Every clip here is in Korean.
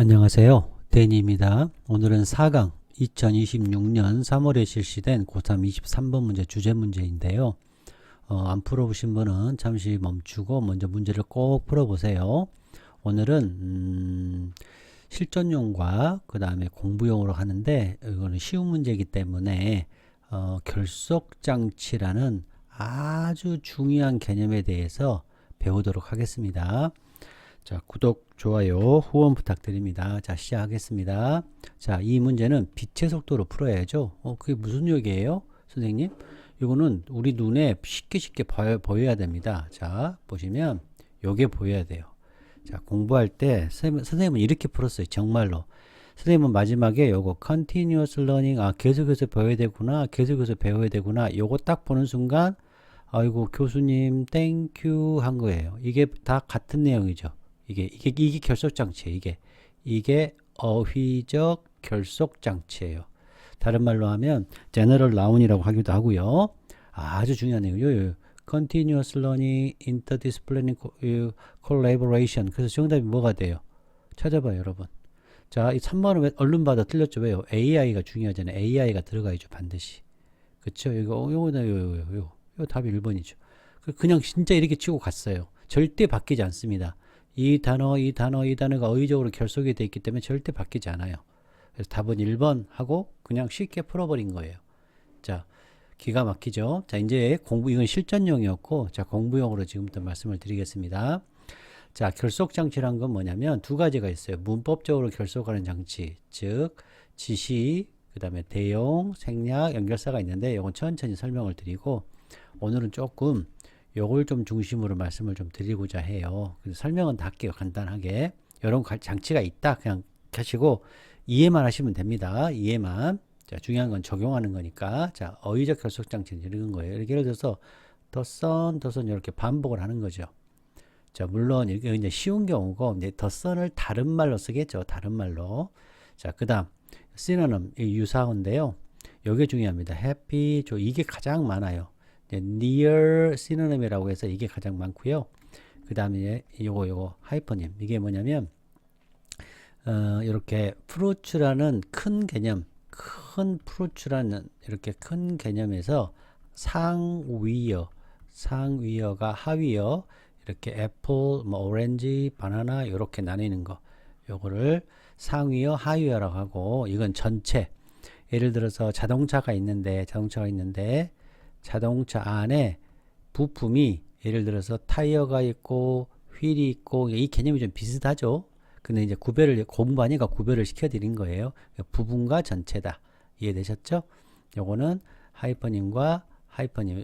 안녕하세요. 데니입니다. 오늘은 4강 2026년 3월에 실시된 고3 23번 문제 주제 문제인데요. 안 풀어보신 분은 잠시 멈추고 먼저 문제를 꼭 풀어보세요. 오늘은 실전용과 그 다음에 공부용으로 하는데 이거는 쉬운 문제이기 때문에 결속장치라는 아주 중요한 개념에 대해서 배우도록 하겠습니다. 자, 구독, 좋아요, 후원 부탁드립니다. 자, 시작하겠습니다. 자, 이 문제는 빛의 속도로 풀어야죠. 그게 무슨 얘기예요, 선생님? 이거는 우리 눈에 쉽게 보여야 됩니다. 자, 보시면 요게 보여야 돼요. 자, 공부할 때 선생님은 이렇게 풀었어요. 정말로. 선생님은 마지막에 요거 continuous learning, 계속해서 배워야 되구나, 계속해서 배워야 되구나, 요거 딱 보는 순간 아이고 교수님 땡큐 한 거예요. 이게 다 같은 내용이죠. 이게 결속장치예요. 이게 어휘적 결속장치예요. 다른 말로 하면 general noun이라고 하기도 하고요. 아주 중요한 내용이요. continuous learning, interdisciplinary collaboration. 그래서 정답이 뭐가 돼요? 찾아봐요, 여러분. 자, 이 3번은 왜 얼른 봐도 틀렸죠? 왜요? AI가 중요하잖아요. AI가 들어가야죠, 반드시. 그쵸? 요거 답이 1번이죠. 그냥 진짜 이렇게 치고 갔어요. 절대 바뀌지 않습니다. 이 단어가 어휘적으로 결속이 되어 있기 때문에 절대 바뀌지 않아요. 그래서 답은 1번 하고 그냥 쉽게 풀어버린 거예요. 자, 기가 막히죠? 자, 이제 이건 실전용이었고, 자, 공부용으로 지금부터 말씀을 드리겠습니다. 자, 결속장치란 건 뭐냐면 두 가지가 있어요. 문법적으로 결속하는 장치, 즉, 지시, 그 다음에 대용, 생략, 연결사가 있는데, 이건 천천히 설명을 드리고, 오늘은 조금 요걸 좀 중심으로 말씀을 좀 드리고자 해요. 설명은 다 할게요. 간단하게. 이런 장치가 있다. 그냥 하시고 이해만 하시면 됩니다. 이해만. 자, 중요한 건 적용하는 거니까. 자, 어휘적 결속장치는 이런 거예요. 이렇게 예를 들어서 the sun 이렇게 반복을 하는 거죠. 자, 물론 이게 이제 쉬운 경우고 이제 the sun을 다른 말로 쓰겠죠. 다른 말로. 자, 그다음 synonym 유사어인데요. 이게 중요합니다. happy, 이게 가장 많아요. near synonym이라고 해서 이게 가장 많고요. 그 다음에 요거 하이퍼님, 이게 뭐냐면 이렇게 fruits라는 큰 개념, fruits라는 이렇게 큰 개념에서 상위어가 하위어, 이렇게 애플, 오렌지, 바나나 이렇게 나뉘는 거, 요거를 상위어, 하위어라고 하고, 이건 전체. 예를 들어서 자동차가 있는데 자동차 안에 부품이 예를 들어서 타이어가 있고 휠이 있고, 이 개념이 좀 비슷하죠. 근데 이제 공부하니까 구별을 시켜드린 거예요. 부분과 전체다. 이해되셨죠? 요거는 하이퍼님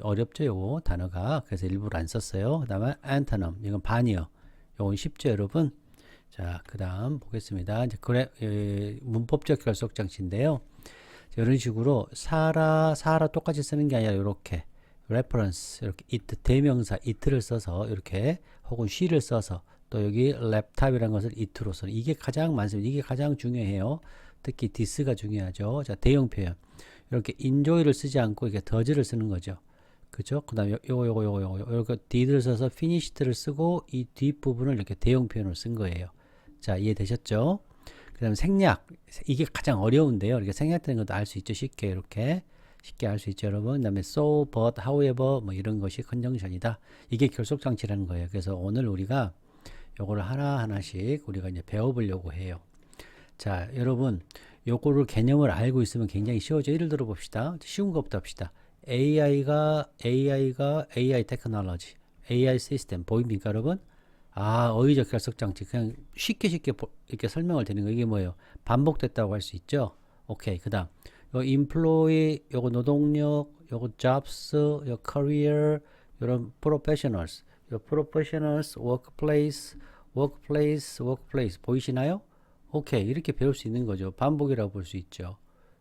어렵죠, 요거 단어가. 그래서 일부러 안 썼어요. 그 다음에 antonym, 이건 반이요. 요건 쉽죠, 여러분? 자, 그 다음 보겠습니다. 이제 문법적 결속장치인데요. 이런 식으로 사라 똑같이 쓰는 게 아니라 이렇게 reference, 이렇게 it 대명사 it를 써서 이렇게, 혹은 she를 써서, 또 여기 랩탑이라는 것을 it로 써서, 이게 가장 많습니다. 이게 가장 중요해요. 특히 this가 중요하죠. 자, 대용 표현 이렇게 enjoy를 쓰지 않고 이렇게 does를 쓰는 거죠. 그죠? 그 다음에 요거 이렇게 did를 써서 finished를 쓰고 이 뒷부분을 이렇게 대용 표현으로 쓴 거예요. 자, 이해되셨죠? 그 다음에 생략, 이게 가장 어려운데요. 이렇게 생략되는 것도 알 수 있죠. 쉽게 알 수 있죠, 여러분. 그 다음에 so, but, however 뭐 이런 것이 컨정션이다. 이게 결속장치라는 거예요. 그래서 오늘 우리가 요거를 하나씩 우리가 이제 배워보려고 해요. 자, 여러분, 요거를 개념을 알고 있으면 굉장히 쉬워져. 예를 들어 봅시다. 쉬운 것부터 합시다. AI가 AI 테크놀로지, AI 시스템 보입니까, 여러분? 어휘적 결속장치. 그냥 쉽게 이렇게 설명을 드리는 거. 이게 뭐예요? 반복됐다고 할 수 있죠? 오케이. 그 다음, 요 employee, 요거 노동력, 요거 jobs, 요 career, 요런 professionals, 요 professionals, workplace. 보이시나요? 오케이. 이렇게 배울 수 있는 거죠. 반복이라고 볼 수 있죠.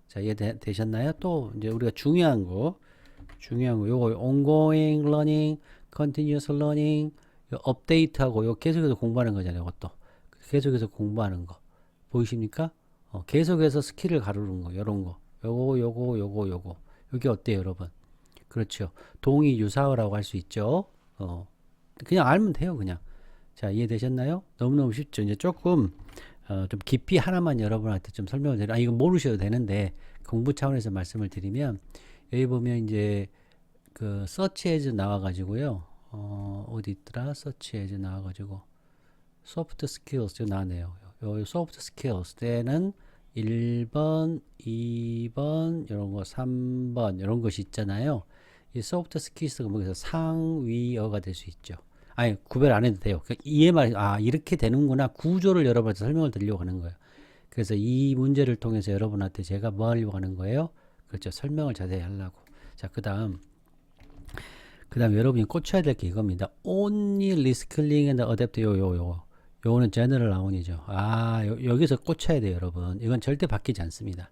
자, 이해되셨나요? 또, 이제 우리가 중요한 거, 요거 ongoing learning, continuous learning, 업데이트하고 요 계속해서 공부하는 거잖아요. 이것도 계속해서 공부하는 거 보이십니까? 계속해서 스킬을 가르는 거, 요런 거, 요거 이게 어때요, 여러분? 그렇죠. 동의 유사어라고 할 수 있죠. 그냥 알면 돼요, 그냥. 자, 이해되셨나요? 너무너무 쉽죠. 이제 조금 좀 깊이 하나만 여러분한테 좀 설명을 드려. 이거 모르셔도 되는데 공부 차원에서 말씀을 드리면 여기 보면 이제 그 서치 에즈 나와가지고요. 어디 있더라? 서치 에즈 나와가지고 소프트 스킬스 나왔네요. 요 소프트 스킬스 때는 1번, 2번 이런 거 3번 이런 것이 있잖아요. 이 소프트 스킬스가 뭐겠어? 상위어가 될 수 있죠. 아니 구별 안 해도 돼요. 이해만 이렇게 되는구나 구조를 여러분한테 설명을 드리려고 하는 거예요. 그래서 이 문제를 통해서 여러분한테 제가 뭐 하려고 하는 거예요? 그렇죠. 설명을 자세히 하려고. 자, 그다음 여러분이 꽂혀야 될 게 이겁니다. Only reskilling and adapt 요거는 general noun이죠. 여기서 꽂혀야 돼요, 여러분. 이건 절대 바뀌지 않습니다.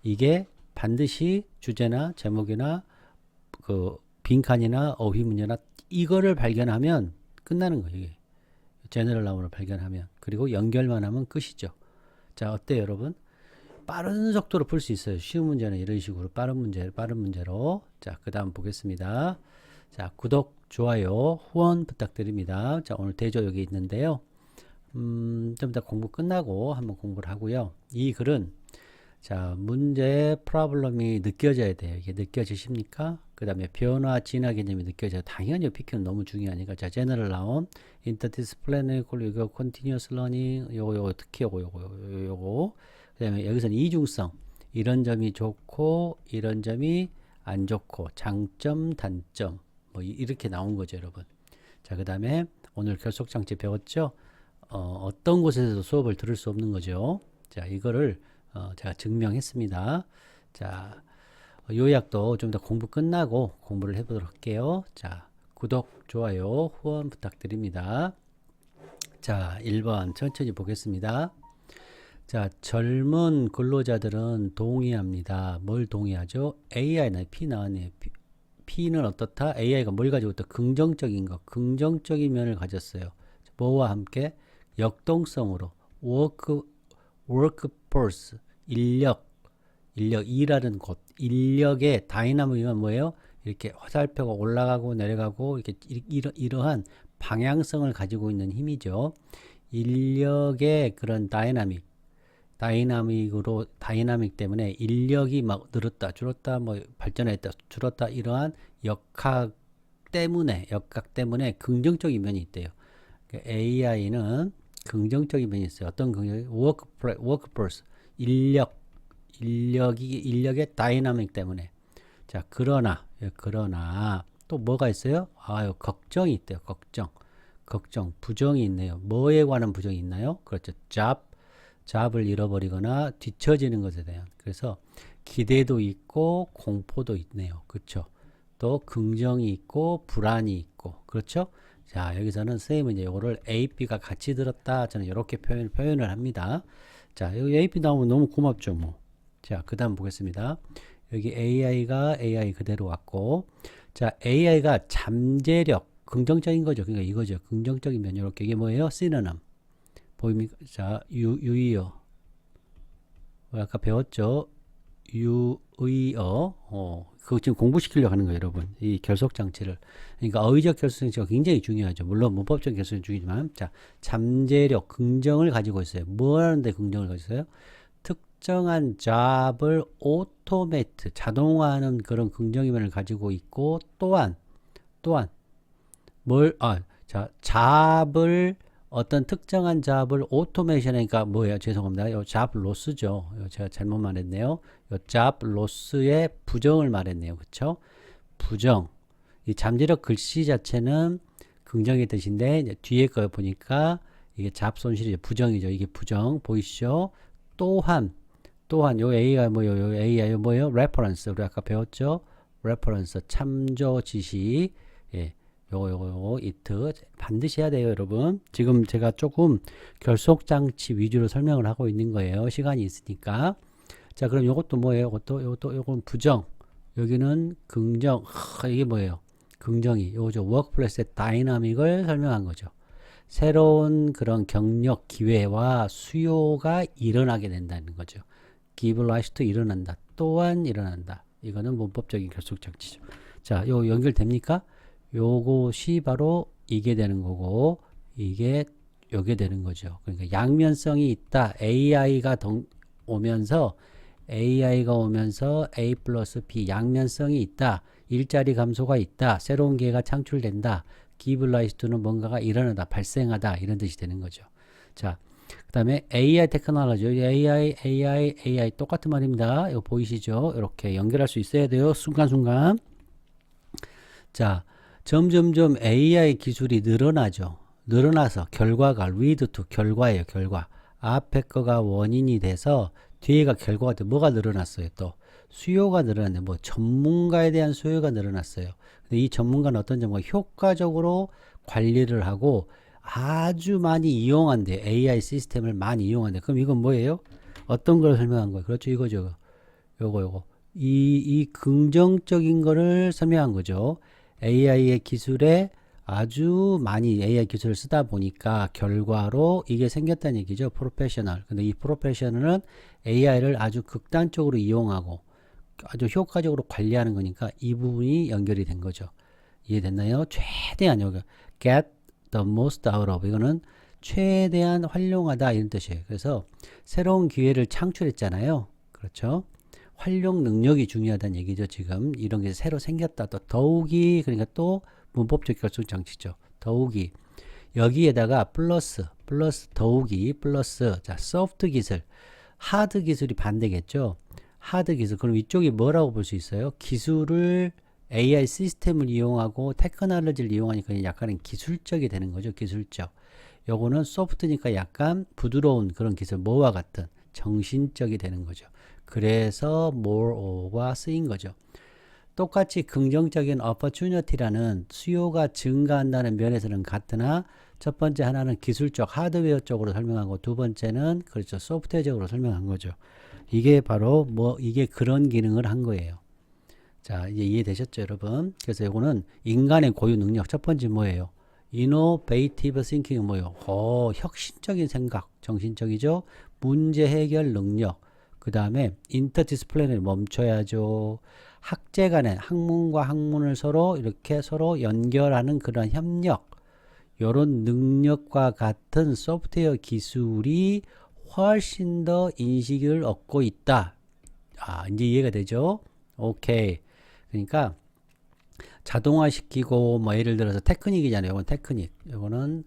이게 반드시 주제나 제목이나 그 빈칸이나 어휘 문제나 이거를 발견하면 끝나는 거예요. 이게. 제너럴 나운을 발견하면. 그리고 연결만 하면 끝이죠. 자, 어때요, 여러분? 빠른 속도로 풀 수 있어요. 쉬운 문제는 이런 식으로 빠른 문제로. 자, 그 다음 보겠습니다. 자, 구독, 좋아요, 후원 부탁드립니다. 자, 오늘 대조 여기 있는데요. 좀 이따 공부 끝나고 한번 공부를 하고요. 이 글은 자, 문제 프로블럼이 느껴져야 돼요. 이게 느껴지십니까? 그 다음에 변화, 진화 개념이 느껴져요. 당연히 PQ는 너무 중요하니까. 자, 제너럴 나온, 인터디스플레이너리컬, 이거 컨티뉴어스 러닝, 요거 특히 요거. 그 다음에 여기서는 이중성. 이런 점이 좋고, 이런 점이 안 좋고, 장점, 단점. 뭐, 이렇게 나온 거죠, 여러분. 자, 그 다음에 오늘 결속장치 배웠죠? 어떤 곳에서도 수업을 들을 수 없는 거죠. 자, 이거를 제가 증명했습니다. 자, 요약도 좀 더 공부 끝나고 공부를 해보도록 할게요. 자, 구독, 좋아요, 후원 부탁드립니다. 자, 1번 천천히 보겠습니다. 자, 젊은 근로자들은 동의합니다. 뭘 동의하죠? AI나 P 나왔네요. P는 어떻다? AI가 뭘 가지고 있다? 긍정적인 거, 긍정적인 면을 가졌어요. 뭐와 함께? 역동성으로 workforce, 일하는 곳, 인력의 다이나믹은 뭐예요? 이렇게 화살표가 올라가고 내려가고 이렇게 이러한 방향성을 가지고 있는 힘이죠. 인력의 그런 다이나믹 때문에 인력이 막 늘었다, 줄었다, 뭐 발전했다, 줄었다 이러한 역학 때문에 긍정적인 면이 있대요. AI는 긍정적인 면이 있어요. 어떤 긍정? workforce, 인력의 다이나믹 때문에. 자, 그러나 또 뭐가 있어요? 걱정이 있대요. 걱정, 부정이 있네요. 뭐에 관한 부정이 있나요? 그렇죠. 잡을 잃어버리거나 뒤처지는 것에 대한. 그래서 기대도 있고 공포도 있네요. 그렇죠. 또 긍정이 있고 불안이 있고. 그렇죠. 자, 여기서는 선생님은 이제 이거를 A, B가 같이 들었다. 저는 이렇게 표현을 합니다. 자, 여기 A, B 나오면 너무 고맙죠, 뭐. 자, 그 다음 보겠습니다. 여기 AI가 AI 그대로 왔고, 자, AI가 잠재력, 긍정적인 거죠. 그러니까 이거죠. 긍정적인 면, 이렇게. 이게 뭐예요? 시노님. 보입니까? 자, 유의어. 아까 배웠죠? 유의어. 그거 지금 공부시키려고 하는 거예요, 여러분. 이 결속장치를. 그러니까 어휘적 결속장치가 굉장히 중요하죠. 물론 문법적 결속은 중요하지만, 자, 잠재력, 긍정을 가지고 있어요. 뭐 하는데 긍정을 가지고 있어요? 특정한 잡을 오토매트, 자동화하는 그런 긍정의 면을 가지고 있고, 또한, 잡을, 어떤 특정한 잡을 오토메이션 하니까 뭐예요? 죄송합니다. 요 잡 로스죠. 제가 잘못 말했네요. 요 잡 로스의 부정을 말했네요. 그쵸? 부정. 이 잠재력 글씨 자체는 긍정의 뜻인데, 이제 뒤에 거 보니까 이게 잡 손실이죠. 부정이죠. 이게 부정. 보이시죠? 또한, 요 A가 뭐예요? 요 A가 뭐예요? reference. 우리 아까 배웠죠? reference. 참조 지시. 예. 요거 이트 반드시 해야 돼요, 여러분. 지금 제가 조금 결속장치 위주로 설명을 하고 있는 거예요. 시간이 있으니까. 자, 그럼 요것도 뭐예요? 요건 부정. 여기는 긍정. 이게 뭐예요? 긍정이. 요거죠. 워크플레이스의 다이나믹을 설명한 거죠. 새로운 그런 경력, 기회와 수요가 일어나게 된다는 거죠. give rise to 일어난다. 또한 일어난다. 이거는 문법적인 결속장치죠. 자, 요 연결됩니까? 요것이 바로 이게 되는 거고, 이게 요게 되는 거죠. 그러니까 양면성이 있다. 오면서 AI가 오면서 A 플러스 B 양면성이 있다. 일자리 감소가 있다. 새로운 기회가 창출된다. give rise to는 뭔가가 일어나다, 발생하다 이런 뜻이 되는 거죠. 자, 그 다음에 AI 테크놀로지, AI 똑같은 말입니다. 이거 보이시죠? 이렇게 연결할 수 있어야 돼요. 순간순간. 자, 점점점 AI 기술이 늘어나죠. 늘어나서 결과가 lead to 결과예요. 결과. 앞에 거가 원인이 돼서 뒤에가 결과가 돼. 뭐가 늘어났어요? 또 수요가 늘어났네. 뭐 전문가에 대한 수요가 늘어났어요. 근데 이 전문가는 어떤 점과 효과적으로 관리를 하고 아주 많이 이용한대. AI 시스템을 많이 이용한대. 그럼 이건 뭐예요? 어떤 걸 설명한 거예요? 그렇죠. 이거죠. 요거. 이 긍정적인 거를 설명한 거죠. AI의 기술에 아주 많이 AI 기술을 쓰다 보니까 결과로 이게 생겼다는 얘기죠. 프로페셔널. 근데 이 프로페셔널은 AI를 아주 극단적으로 이용하고 아주 효과적으로 관리하는 거니까 이 부분이 연결이 된 거죠. 이해됐나요? 최대한 여기 get the most out of 이거는 최대한 활용하다 이런 뜻이에요. 그래서 새로운 기회를 창출했잖아요. 그렇죠? 활용 능력이 중요하다는 얘기죠. 지금 이런 게 새로 생겼다. 또 더욱이 그러니까 또 문법적 결속 장치죠. 더욱이 여기에다가 플러스 더욱이 플러스 자 소프트 기술 하드 기술이 반대겠죠. 하드 기술 그럼 이쪽이 뭐라고 볼 수 있어요? 기술을 AI 시스템을 이용하고 테크놀로지를 이용하니까 약간은 기술적이 되는 거죠. 기술적. 요거는 소프트니까 약간 부드러운 그런 기술 뭐와 같은 정신적이 되는 거죠. 그래서 more가 쓰인 거죠. 똑같이 긍정적인 opportunity라는 수요가 증가한다는 면에서는 같으나 첫 번째 하나는 기술적 하드웨어 쪽으로 설명하고 두 번째는 그렇죠 소프트웨어적으로 설명한 거죠. 이게 바로 이게 그런 기능을 한 거예요. 자 이제 이해되셨죠 여러분? 그래서 이거는 인간의 고유 능력 첫 번째 뭐예요? innovative thinking은 뭐예요? 혁신적인 생각 정신적이죠. 문제 해결 능력 그 다음에 인터디스플레이를 멈춰야죠. 학제 간에 학문과 학문을 이렇게 서로 연결하는 그런 협력 이런 능력과 같은 소프트웨어 기술이 훨씬 더 인식을 얻고 있다. 이제 이해가 되죠? 오케이. 그러니까 자동화시키고 뭐 예를 들어서 테크닉이잖아요. 이건 테크닉. 이거는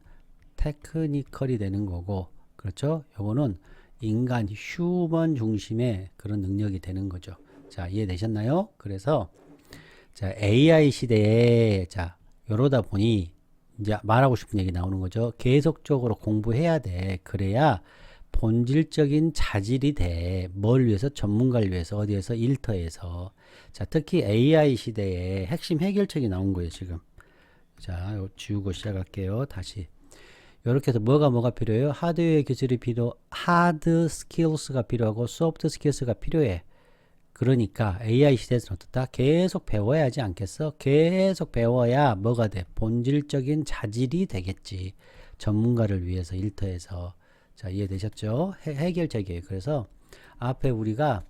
테크니컬이 되는 거고 그렇죠? 이거는 인간 휴먼 중심의 그런 능력이 되는 거죠. 자, 이해되셨나요? 그래서 자, AI 시대에 자, 이러다 보니 이제 말하고 싶은 얘기 나오는 거죠. 계속적으로 공부해야 돼. 그래야 본질적인 자질이 돼. 뭘 위해서? 전문가를 위해서. 어디에서? 일터에서. 자, 특히 AI 시대에 핵심 해결책이 나온 거예요, 지금. 자, 이거 지우고 시작할게요. 다시. 이렇게 해서 뭐가 필요해요? 하드웨어 기술이 하드 스킬스가 필요하고 소프트 스킬스가 필요해. 그러니까 AI 시대에서는 어떻다? 계속 배워야 하지 않겠어? 계속 배워야 뭐가 돼? 본질적인 자질이 되겠지. 전문가를 위해서 일터에서. 자, 이해되셨죠? 해결책이에요. 그래서 앞에 우리가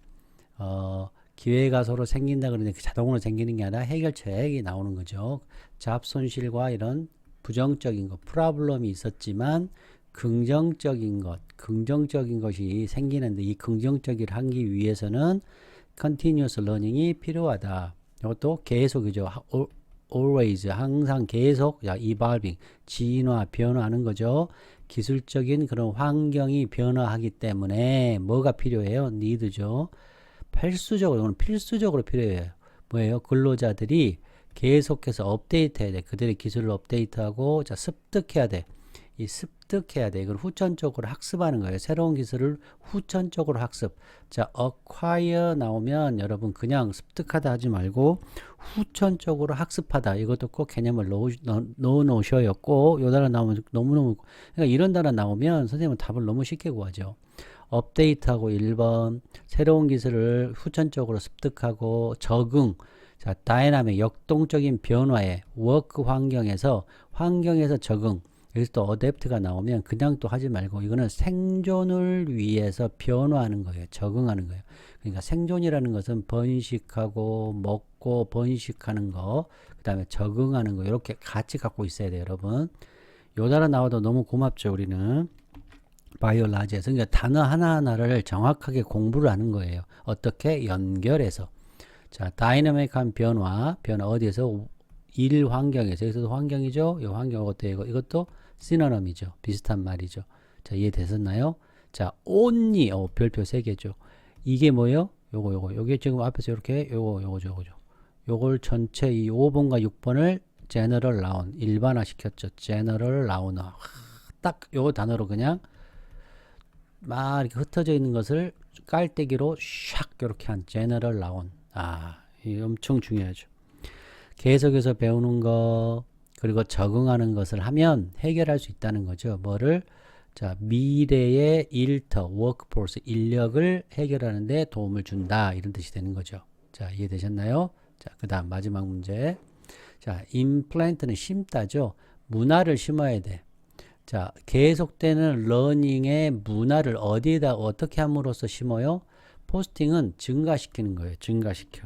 기회가 서로 생긴다 그러는데 그 자동으로 생기는 게 아니라 해결책이 나오는 거죠. 잡 손실과 이런 부정적인 것, 프로블럼이 있었지만 긍정적인 것이 생기는데 이 긍정적이를 하기 위해서는 continuous learning이 필요하다. 이것도 계속이죠. always, 항상 계속, evolving, 진화, 변화하는 거죠. 기술적인 그런 환경이 변화하기 때문에 뭐가 필요해요? need죠. 이건 필수적으로 필요해요. 뭐예요? 근로자들이 계속해서 업데이트해야 돼. 그들의 기술을 업데이트하고, 자, 습득해야 돼. 이 습득해야 돼. 이걸 후천적으로 학습하는 거예요. 새로운 기술을 후천적으로 학습. 자, acquire 나오면 여러분 그냥 습득하다 하지 말고 후천적으로 학습하다. 이것도 꼭 개념을 넣어 놓으셔야 꼭. 요 단어 나오면 너무너무, 그러니까 이런 단어 나오면 선생님은 답을 너무 쉽게 구하죠. 업데이트하고 1번, 새로운 기술을 후천적으로 습득하고 적응. 자, 다이나믹 역동적인 변화에 워크 환경에서 적응. 여기서 또 어댑트가 나오면 그냥 또 하지 말고 이거는 생존을 위해서 변화하는 거예요. 적응하는 거예요. 그러니까 생존이라는 것은 번식하고 먹고 번식하는 거, 그 다음에 적응하는 거 이렇게 같이 갖고 있어야 돼요, 여러분. 요 단어 나와도 너무 고맙죠, 우리는. 바이올라지에서. 그러니까 단어 하나하나를 정확하게 공부를 하는 거예요. 어떻게? 연결해서. 자, 다이나믹한 변화 어디에서? 일 환경에서. 여기서도 환경이죠. 이 환경 이것도 시노님이죠. 비슷한 말이죠. 자, 이해되셨나요? 자, only 별표 3개죠. 이게 뭐예요? 요게 지금 앞에서 이렇게 요거죠. 요걸 전체 이 5번과 6번을 general noun 일반화 시켰죠. general noun. 딱 요 단어로 그냥 막 이렇게 흩어져 있는 것을 깔때기로 샥 이렇게 한 general noun. 이게 엄청 중요하죠. 계속해서 배우는 거 그리고 적응하는 것을 하면 해결할 수 있다는 거죠. 뭐를? 자, 미래의 일터, workforce, 인력을 해결하는 데 도움을 준다. 이런 뜻이 되는 거죠. 자, 이해되셨나요? 자, 그 다음 마지막 문제. 자, 임플란트는 심다죠. 문화를 심어야 돼. 자, 계속되는 러닝의 문화를 어디에다 어떻게 함으로써 심어요? 포스팅은 증가시키는 거예요. 증가시켜.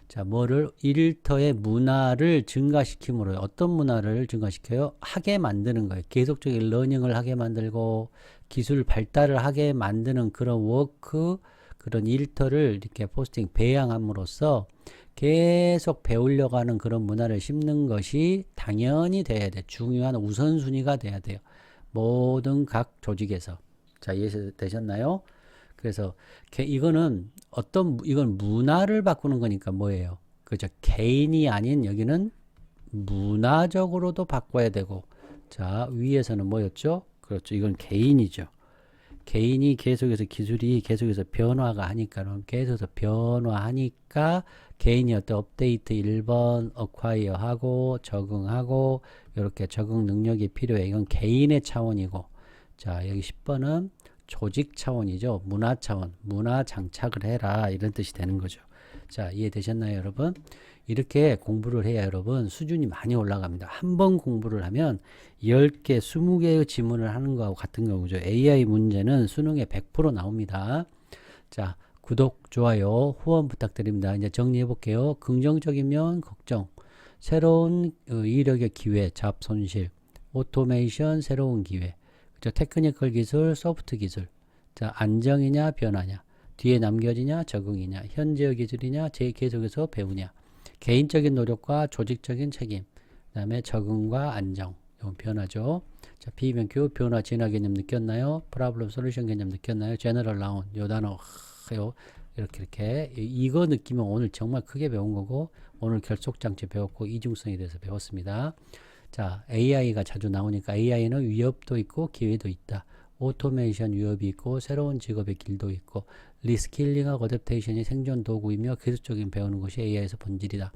자, 뭐를? 일터의 문화를 증가시킴으로. 어떤 문화를 증가시켜요? 하게 만드는 거예요. 계속적인 러닝을 하게 만들고 기술 발달을 하게 만드는 그런 워크, 그런 일터를 이렇게 포스팅 배양함으로써 계속 배우려고 하는 그런 문화를 심는 것이 당연히 돼야 돼. 중요한 우선순위가 돼야 돼요. 모든 각 조직에서. 자, 이해되셨나요? 그래서 이거는 이건 문화를 바꾸는 거니까 뭐예요? 그죠? 개인이 아닌 여기는 문화적으로도 바꿔야 되고. 자, 위에서는 뭐였죠? 그렇죠. 이건 개인이죠. 개인이 계속해서 기술이 계속해서 변화가 하니까 계속해서 변화하니까 개인이 어떤 업데이트 1번 어콰이어 하고 적응하고 이렇게 적응 능력이 필요해. 이건 개인의 차원이고. 자, 여기 10번은 조직 차원이죠. 문화 차원. 문화 장착을 해라. 이런 뜻이 되는 거죠. 자, 이해되셨나요, 여러분? 이렇게 공부를 해야 여러분 수준이 많이 올라갑니다. 한 번 공부를 하면 10개, 20개의 지문을 하는 거하고 같은 거죠. AI 문제는 수능에 100% 나옵니다. 자, 구독, 좋아요, 후원 부탁드립니다. 이제 정리해 볼게요. 긍정적이면 걱정, 새로운 이력의 기회, 잡 손실, 오토메이션, 새로운 기회, 그죠? 테크니컬 기술, 소프트 기술. 자, 안정이냐, 변화냐, 뒤에 남겨지냐, 적응이냐, 현재의 기술이냐, 계속해서 배우냐, 개인적인 노력과 조직적인 책임, 그 다음에 적응과 안정, 이건 변화죠. 자, 비변교, 변화, 진화 개념 느꼈나요? 프로블럼 솔루션 개념 느꼈나요? 제너럴 나온 요 단어 이렇게 이거 느끼면 오늘 정말 크게 배운 거고, 오늘 결속장치 배웠고 이중성에 대해서 배웠습니다. 자, AI가 자주 나오니까 AI는 위협도 있고 기회도 있다. 오토메이션 위협이 있고 새로운 직업의 길도 있고 리스킬링하고 어댑테이션이 생존 도구이며 기술적인 배우는 것이 AI에서 본질이다.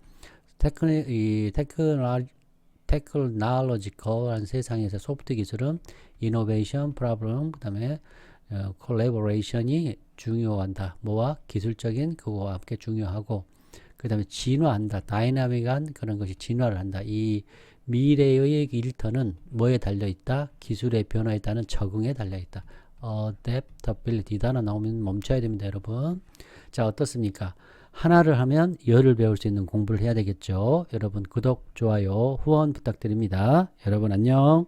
테크놀로지컬한 세상에서 소프트 기술은 이노베이션, 프로블럼, 그 다음에 콜래보레이션이 중요한다. 뭐와? 기술적인 그거와 함께 중요하고, 그 다음에 진화한다. 다이나믹한 그런 것이 진화를 한다. 이 미래의 일터는 뭐에 달려있다? 기술의 변화에 따른 적응에 달려있다. adaptability. 이 단어 나오면 멈춰야 됩니다, 여러분. 자, 어떻습니까? 하나를 하면 열을 배울 수 있는 공부를 해야 되겠죠. 여러분 구독, 좋아요, 후원 부탁드립니다. 여러분 안녕.